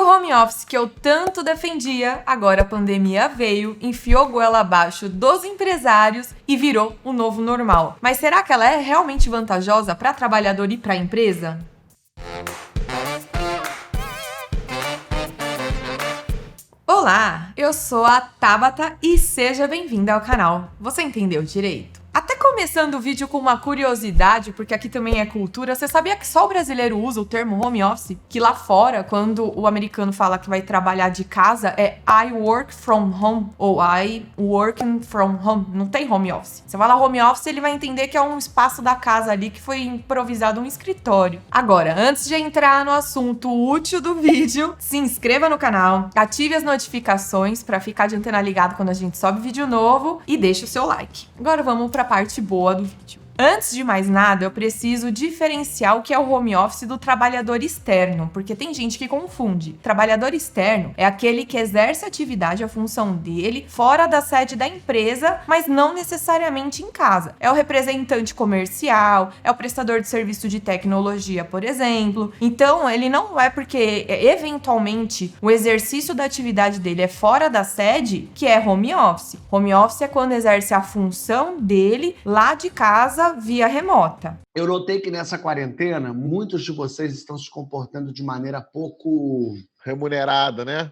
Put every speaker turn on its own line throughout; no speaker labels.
o home office que eu tanto defendia, agora a pandemia veio, enfiou goela abaixo dos empresários e virou o novo normal. Mas será que ela é realmente vantajosa para trabalhador e para a empresa? Olá, eu sou a Tabata e seja bem-vinda ao canal. Você entendeu direito? Até começando o vídeo com uma curiosidade, porque aqui também é cultura, você sabia que só o brasileiro usa o termo home office? Que lá fora, quando o americano fala que vai trabalhar de casa, é I work from home ou I working from home, não tem home office. Você fala home office, ele vai entender que é um espaço da casa ali que foi improvisado um escritório. Agora, antes de entrar no assunto útil do vídeo, se inscreva no canal, ative as notificações para ficar de antena ligado quando a gente sobe vídeo novo e deixe o seu like. Agora vamos para a parte boa do vídeo. Antes de mais nada, eu preciso diferenciar o que é o home office do trabalhador externo, porque tem gente que confunde. Trabalhador externo é aquele que exerce a atividade, a função dele, fora da sede da empresa, mas não necessariamente em casa. É o representante comercial, é o prestador de serviço de tecnologia, por exemplo. Então, ele não é porque, eventualmente, o exercício da atividade dele é fora da sede que é home office. Home office é quando exerce a função dele lá de casa, via remota.
Eu notei que nessa quarentena, muitos de vocês estão se comportando de maneira pouco
remunerada, né?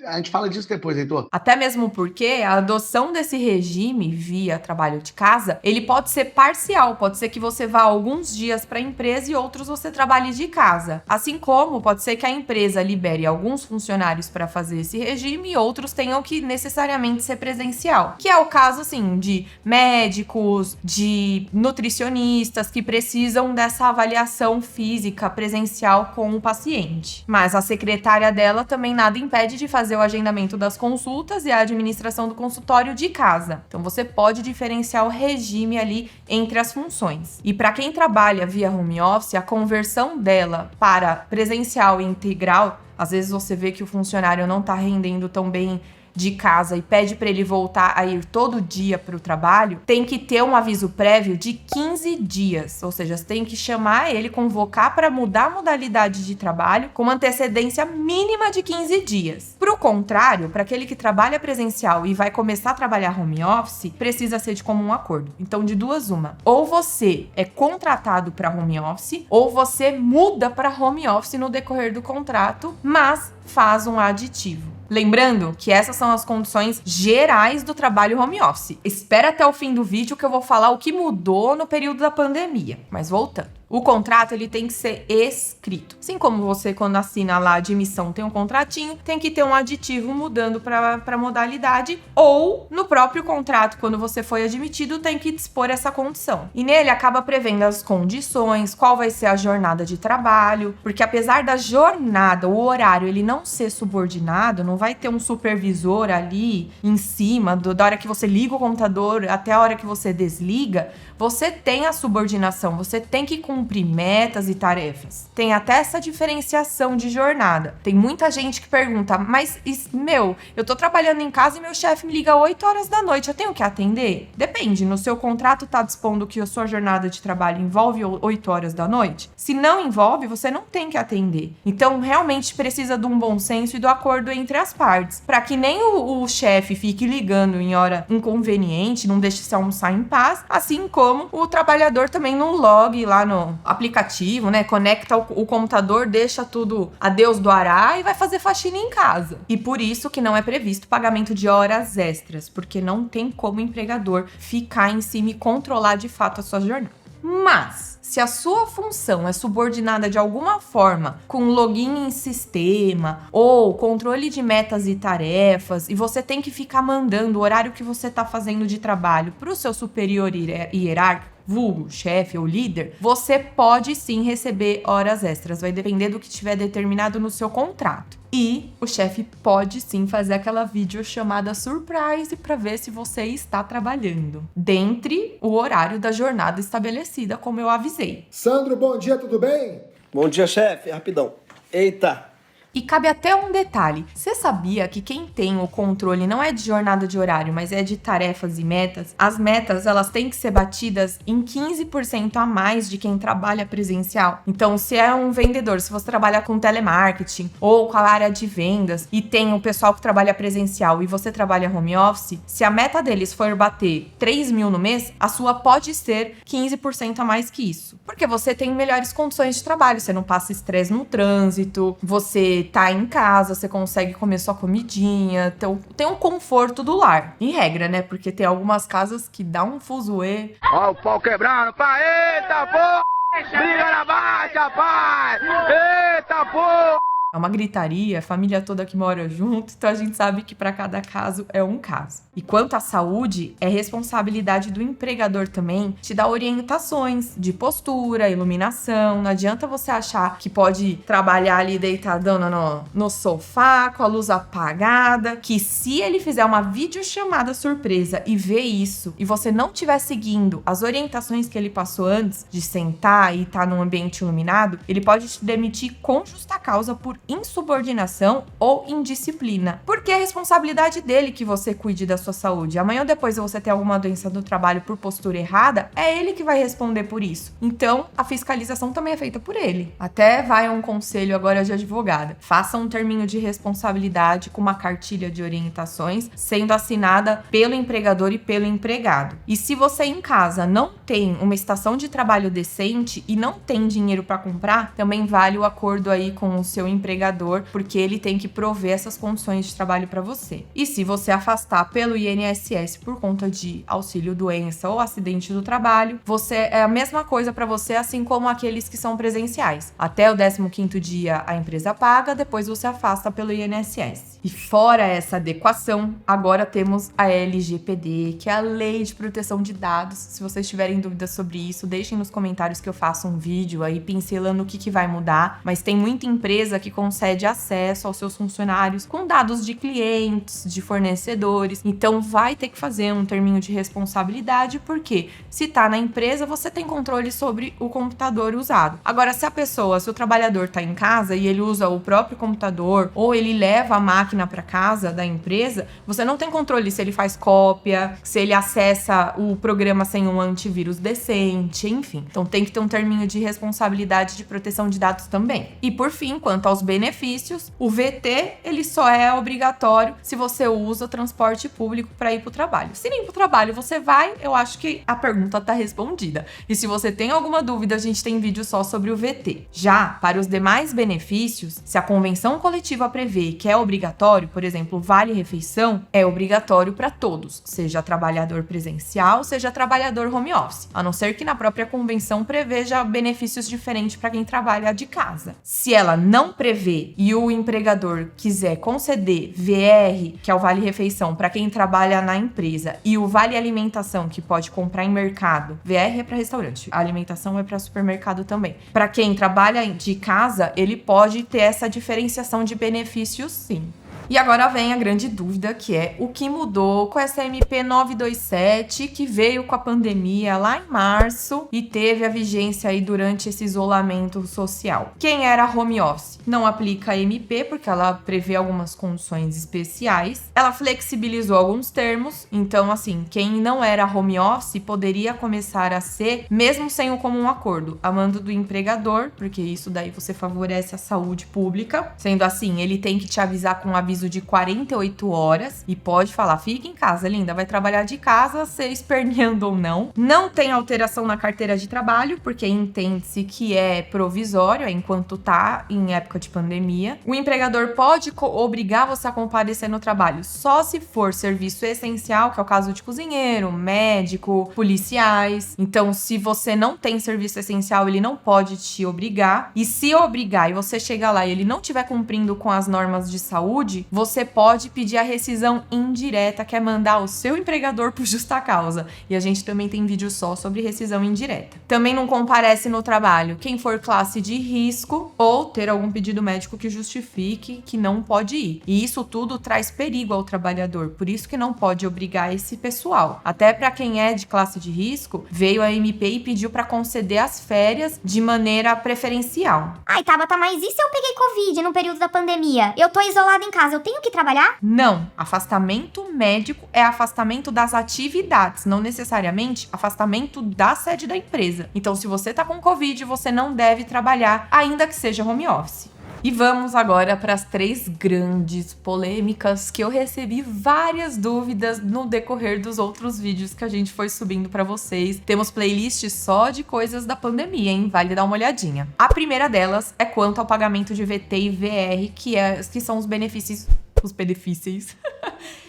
A gente fala disso depois, Heitor.
Até mesmo porque a adoção desse regime via trabalho de casa, ele pode ser parcial, pode ser que você vá alguns dias para a empresa e outros você trabalhe de casa. Assim como pode ser que a empresa libere alguns funcionários para fazer esse regime e outros tenham que necessariamente ser presencial. Que é o caso, assim, de médicos, de nutricionistas que precisam dessa avaliação física presencial com o paciente. Mas a secretária dela também nada impede de fazer o agendamento das consultas e a administração do consultório de casa. Então você pode diferenciar o regime ali entre as funções. E para quem trabalha via home office, a conversão dela para presencial e integral, às vezes você vê que o funcionário não está rendendo tão bem de casa e pede para ele voltar a ir todo dia para o trabalho, tem que ter um aviso prévio de 15 dias. Ou seja, você tem que chamar ele, convocar para mudar a modalidade de trabalho com uma antecedência mínima de 15 dias. Pro contrário, para aquele que trabalha presencial e vai começar a trabalhar home office, precisa ser de comum acordo. Então, de duas uma. Ou você é contratado para home office, ou você muda para home office no decorrer do contrato, mas faz um aditivo. Lembrando que essas são as condições gerais do trabalho home office. Espera até o fim do vídeo que eu vou falar o que mudou no período da pandemia. Mas voltando. O contrato, ele tem que ser escrito. Assim como você, quando assina lá a admissão, tem um contratinho, tem que ter um aditivo mudando para modalidade, ou no próprio contrato, quando você foi admitido, tem que dispor essa condição. E nele acaba prevendo as condições, qual vai ser a jornada de trabalho, porque apesar da jornada, o horário, ele não ser subordinado, não vai ter um supervisor ali em cima, da hora que você liga o computador até a hora que você desliga, você tem a subordinação, você tem que cumprir metas e tarefas. Tem até essa diferenciação de jornada. Tem muita gente que pergunta, mas, eu tô trabalhando em casa e meu chefe me liga 8 horas da noite, eu tenho que atender? Depende, no seu contrato tá dispondo que a sua jornada de trabalho envolve 8 horas da noite? Se não envolve, você não tem que atender. Então, realmente precisa de um bom senso e do acordo entre as partes, para que nem o chefe fique ligando em hora inconveniente, não deixe se almoçar em paz, assim como o trabalhador também não logue lá no aplicativo, né? Conecta o computador, deixa tudo a Deus do ará e vai fazer faxina em casa. E por isso que não é previsto pagamento de horas extras, porque não tem como o empregador ficar em cima e controlar de fato a sua jornada. Mas, se a sua função é subordinada de alguma forma com login em sistema ou controle de metas e tarefas e você tem que ficar mandando o horário que você está fazendo de trabalho para o seu superior hierárquico, vulgo, chefe ou líder, você pode sim receber horas extras. Vai depender do que tiver determinado no seu contrato. E o chefe pode sim fazer aquela videochamada surprise para ver se você está trabalhando, dentre o horário da jornada estabelecida, como eu avisei.
Sandro, bom dia, tudo bem?
Bom dia, chefe. Rapidão. Eita,
E cabe até um detalhe. Você sabia que quem tem o controle não é de jornada de horário, mas é de tarefas e metas? As metas, elas têm que ser batidas em 15% a mais de quem trabalha presencial. Então, se é um vendedor, se você trabalha com telemarketing ou com a área de vendas e tem o pessoal que trabalha presencial e você trabalha home office, se a meta deles for bater 3 mil no mês, a sua pode ser 15% a mais que isso. Porque você tem melhores condições de trabalho, você não passa estresse no trânsito, você tá em casa, você consegue comer sua comidinha, tem um conforto do lar. Em regra, né? Porque tem algumas casas que dá um fuzuê.
Ó o pau quebrando, pai! Eita, porra! Briga na baixa, pai! Eita, porra!
É uma gritaria, a família toda que mora junto, então a gente sabe que para cada caso é um caso. E quanto à saúde, é responsabilidade do empregador também te dar orientações de postura, iluminação. Não adianta você achar que pode trabalhar ali deitadão no sofá, com a luz apagada, que se ele fizer uma videochamada surpresa e ver isso, e você não estiver seguindo as orientações que ele passou antes de sentar e estar num ambiente iluminado, ele pode te demitir com justa causa por insubordinação ou indisciplina. Porque é responsabilidade dele que você cuide da sua saúde. Amanhã ou depois você ter alguma doença do trabalho por postura errada, é ele que vai responder por isso. Então, a fiscalização também é feita por ele. Até vai um conselho agora de advogada. Faça um terminho de responsabilidade com uma cartilha de orientações, sendo assinada pelo empregador e pelo empregado. E se você em casa não tem uma estação de trabalho decente e não tem dinheiro para comprar, também vale o acordo aí com o seu empregador, porque ele tem que prover essas condições de trabalho para você. E se você afastar pelo INSS por conta de auxílio doença ou acidente do trabalho, é a mesma coisa para você, assim como aqueles que são presenciais. Até o 15º dia a empresa paga, depois você afasta pelo INSS. E fora essa adequação, agora temos a LGPD, que é a Lei de Proteção de Dados. Se vocês tiverem dúvidas sobre isso, deixem nos comentários que eu faço um vídeo aí pincelando o que vai mudar. Mas tem muita empresa que concede acesso aos seus funcionários com dados de clientes, de fornecedores. Então vai ter que fazer um terminho de responsabilidade, porque se tá na empresa, você tem controle sobre o computador usado. Agora, se o trabalhador tá em casa e ele usa o próprio computador ou ele leva a máquina para casa da empresa, você não tem controle se ele faz cópia, se ele acessa o programa sem um antivírus decente, enfim. Então tem que ter um terminho de responsabilidade de proteção de dados também. E por fim, quanto aos benefícios, o VT, ele só é obrigatório se você usa o transporte público para ir para o trabalho. Se nem para o trabalho você vai, eu acho que a pergunta tá respondida. E se você tem alguma dúvida, a gente tem vídeo só sobre o VT. Já para os demais benefícios, se a convenção coletiva prevê que é obrigatório, por exemplo, vale-refeição, é obrigatório para todos, seja trabalhador presencial, seja trabalhador home office, a não ser que na própria convenção preveja benefícios diferentes para quem trabalha de casa. Se ela não prevê e o empregador quiser conceder VR, que é o vale-refeição, para quem trabalha na empresa, e o vale-alimentação, que pode comprar em mercado, VR é para restaurante, a alimentação é para supermercado também. Para quem trabalha de casa, ele pode ter essa diferenciação de benefícios, sim. E agora vem a grande dúvida, que é o que mudou com essa MP 927, que veio com a pandemia lá em março e teve a vigência aí durante esse isolamento social. Quem era home office não aplica a MP, porque ela prevê algumas condições especiais. Ela flexibilizou alguns termos, então assim, quem não era home office poderia começar a ser, mesmo sem o comum acordo, a mando do empregador, porque isso daí você favorece a saúde pública. Sendo assim, ele tem que te avisar com aviso de 48 horas e pode falar, fica em casa, linda, vai trabalhar de casa, ser esperneando ou não. Não tem alteração na carteira de trabalho, porque entende-se que é provisório, enquanto tá em época de pandemia. O empregador pode obrigar você a comparecer no trabalho só se for serviço essencial, que é o caso de cozinheiro, médico, policiais. Então, se você não tem serviço essencial, ele não pode te obrigar. E se obrigar e você chegar lá e ele não estiver cumprindo com as normas de saúde, hoje, você pode pedir a rescisão indireta, que é mandar o seu empregador por justa causa. E a gente também tem vídeo só sobre rescisão indireta. Também não comparece no trabalho quem for classe de risco ou ter algum pedido médico que justifique que não pode ir. E isso tudo traz perigo ao trabalhador, por isso que não pode obrigar esse pessoal. Até para quem é de classe de risco, veio a MP e pediu para conceder as férias de maneira preferencial.
Ai, Tabata, mas e se eu peguei Covid no período da pandemia? Eu tô isolada em casa, eu tenho que trabalhar?
Não, afastamento médico é afastamento das atividades, não necessariamente afastamento da sede da empresa. Então, se você tá com Covid, você não deve trabalhar, ainda que seja home office. E vamos agora para as 3 grandes polêmicas que eu recebi várias dúvidas no decorrer dos outros vídeos que a gente foi subindo para vocês. Temos playlists só de coisas da pandemia, hein? Vale dar uma olhadinha. A primeira delas é quanto ao pagamento de VT e VR, que são os benefícios...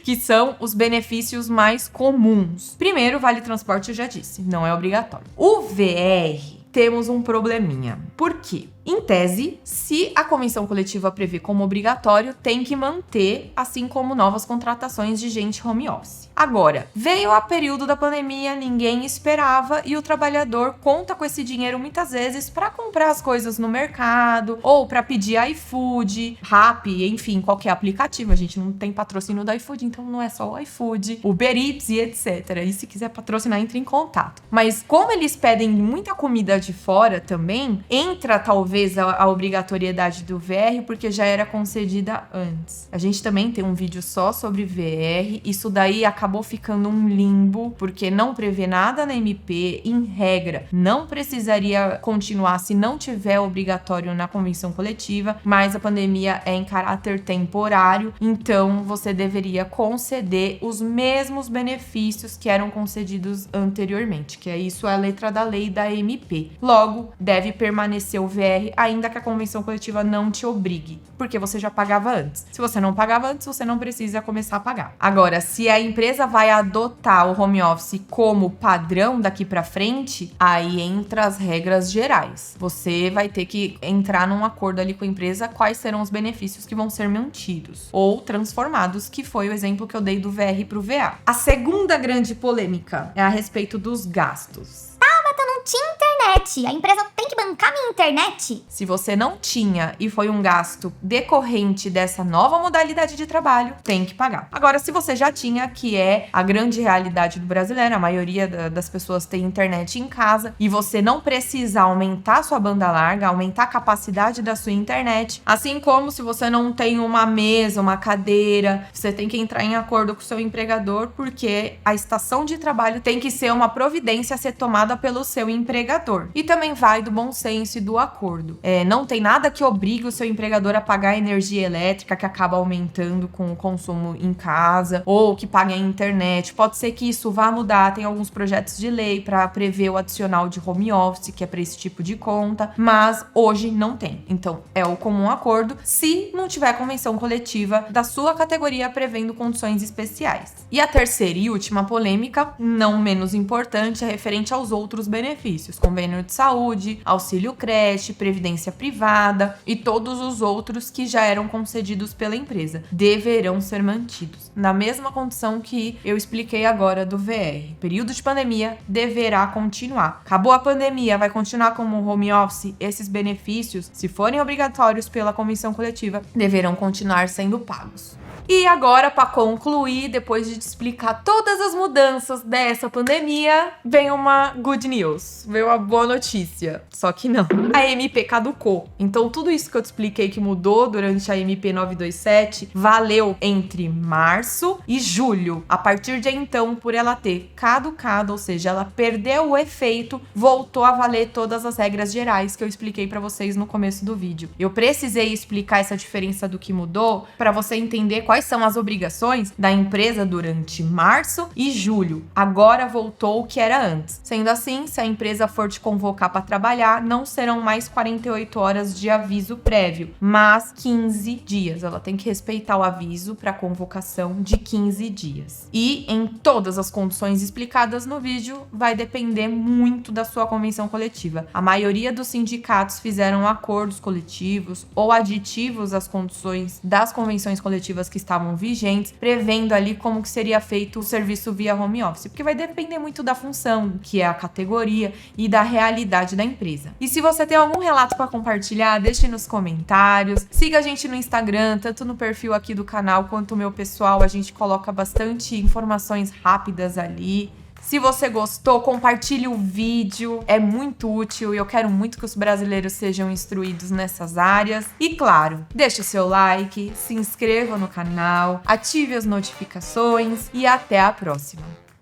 que são os benefícios mais comuns. Primeiro, vale transporte, eu já disse, não é obrigatório. O VR... temos um probleminha. Por quê? Em tese, se a convenção coletiva prevê como obrigatório, tem que manter, assim como novas contratações de gente home office. Agora, veio a período da pandemia, ninguém esperava e o trabalhador conta com esse dinheiro muitas vezes para comprar as coisas no mercado ou para pedir iFood, Rappi, enfim, qualquer aplicativo. A gente não tem patrocínio do iFood, então não é só o iFood, Uber Eats e etc. E se quiser patrocinar, entre em contato. Mas como eles pedem muita comida de fora também, entra talvez a obrigatoriedade do VR, porque já era concedida antes. A gente também tem um vídeo só sobre VR, isso daí acabou ficando um limbo, porque não prevê nada na MP, em regra, não precisaria continuar se não tiver obrigatório na convenção coletiva, mas a pandemia é em caráter temporário, então você deveria conceder os mesmos benefícios que eram concedidos anteriormente, que é isso a letra da lei da MP. Logo, deve permanecer o VR, ainda que a convenção coletiva não te obrigue, porque você já pagava antes. Se você não pagava antes, você não precisa começar a pagar. Agora, se a empresa vai adotar o home office como padrão daqui pra frente, aí entra as regras gerais. Você vai ter que entrar num acordo ali com a empresa quais serão os benefícios que vão ser mantidos ou transformados, que foi o exemplo que eu dei do VR pro VA. A segunda grande polêmica é a respeito dos gastos.
Não tinha internet. A empresa tem que bancar minha internet?
Se você não tinha e foi um gasto decorrente dessa nova modalidade de trabalho, tem que pagar. Agora, se você já tinha, que é a grande realidade do brasileiro, a maioria das pessoas tem internet em casa, e você não precisa aumentar sua banda larga, aumentar a capacidade da sua internet, assim como se você não tem uma mesa, uma cadeira, você tem que entrar em acordo com o seu empregador, porque a estação de trabalho tem que ser uma providência a ser tomada pelo seu empregador. E também vai do bom senso e do acordo. Não tem nada que obrigue o seu empregador a pagar a energia elétrica, que acaba aumentando com o consumo em casa, ou que pague a internet. Pode ser que isso vá mudar, tem alguns projetos de lei para prever o adicional de home office, que é para esse tipo de conta, mas hoje não tem. Então, é o comum acordo, se não tiver convenção coletiva da sua categoria prevendo condições especiais. E a terceira e última polêmica, não menos importante, é referente aos outros benefícios, convênio de saúde, auxílio creche, previdência privada e todos os outros que já eram concedidos pela empresa, deverão ser mantidos, na mesma condição que eu expliquei agora do VR. Período de pandemia deverá continuar. Acabou a pandemia, vai continuar como home office, esses benefícios, se forem obrigatórios pela convenção coletiva, deverão continuar sendo pagos. E agora, para concluir, depois de te explicar todas as mudanças dessa pandemia, vem uma good news, veio uma boa notícia. Só que não, a MP caducou. Então tudo isso que eu te expliquei que mudou durante a MP 927 valeu entre março e julho. A partir de então, por ela ter caducado, ou seja, ela perdeu o efeito, voltou a valer todas as regras gerais que eu expliquei para vocês no começo do vídeo. Eu precisei explicar essa diferença do que mudou para você entender quais quais são as obrigações da empresa durante março e julho. Agora voltou o que era antes. Sendo assim, se a empresa for te convocar para trabalhar, não serão mais 48 horas de aviso prévio, mas 15 dias. Ela tem que respeitar o aviso para convocação de 15 dias. E em todas as condições explicadas no vídeo, vai depender muito da sua convenção coletiva. A maioria dos sindicatos fizeram acordos coletivos ou aditivos às condições das convenções coletivas que estavam vigentes, prevendo ali como que seria feito o serviço via home office, porque vai depender muito da função, que é a categoria, e da realidade da empresa. E se você tem algum relato para compartilhar, deixe nos comentários. Siga a gente no Instagram, tanto no perfil aqui do canal quanto o meu pessoal. A gente coloca bastante informações rápidas ali. Se você gostou, compartilhe o vídeo, é muito útil e eu quero muito que os brasileiros sejam instruídos nessas áreas. E claro, deixe o seu like, se inscreva no canal, ative as notificações e até a próxima!